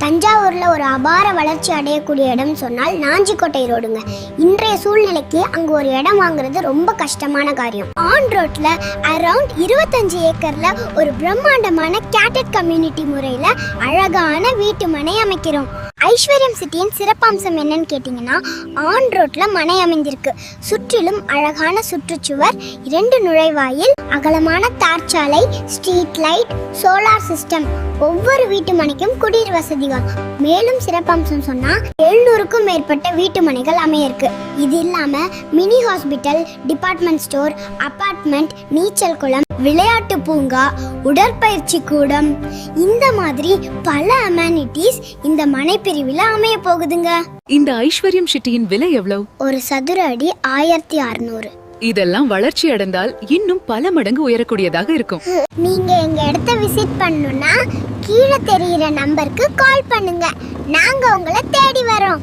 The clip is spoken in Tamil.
தஞ்சாவூர்ல ஒரு அபார வளர்ச்சி அடையக்கூடிய இடம் சொன்னால் நாஞ்சிக்கோட்டை ரோடுங்க. இன்றைய சூழ்நிலைக்கு அங்க ஒரு இடம் வாங்குறது ரொம்ப கஷ்டமான காரியம். ஆன் ரோட்ல அரௌண்ட் 25 ஏக்கர்ல ஒரு பிரம்மாண்டமான கேட்டட் கம்யூனிட்டி முறையில அழகான வீட்டு மனை அமைக்கிறோம். ஐஸ்வர்யம் சிட்டியின் சிறப்பம்சம் என்னன்னு கேட்டிங்கன்னா, ஆன் ரோட்ல மனை அமைந்திருக்கு. சுற்றிலும் அழகான சுற்றுச்சுவர், 2 நுழைவாயில், அகலமான தார்ச்சாலை, ஸ்ட்ரீட் லைட், சோலார் சிஸ்டம். ஒவ்வொரு வீட்டு மனைக்கும் குடிநீர் வசதிகள். மேலும் சிறப்பம்சம் சொன்னா 700க்கும் மேற்பட்ட வீட்டு மனைகள் அமையிருக்கு. இது இல்லாம mini hospital, department store, apartment, நீச்சல் குளம், விளையாட்டு பூங்கா, உடற்பயிற்சி கூடம், இந்த மாதிரி பல அமெனிட்டிஸ் இந்த மனை பிரிவில் அமைய போகுதுங்க. இந்த ஐஸ்வர்யம் சிட்டியின் விலை எவ்வளவு? ஒரு சதுர அடி 1600. இதெல்லாம் வளர்ச்சி அடைந்தால் இன்னும் பல மடங்கு உயரக்கூடியதாக இருக்கும். நீங்க எங்க இடத்த விசிட் பண்ணணும்னா கீழே தெரியுற நம்பருக்கு கால் பண்ணுங்க. நாங்க உங்களை தேடி வரோம்.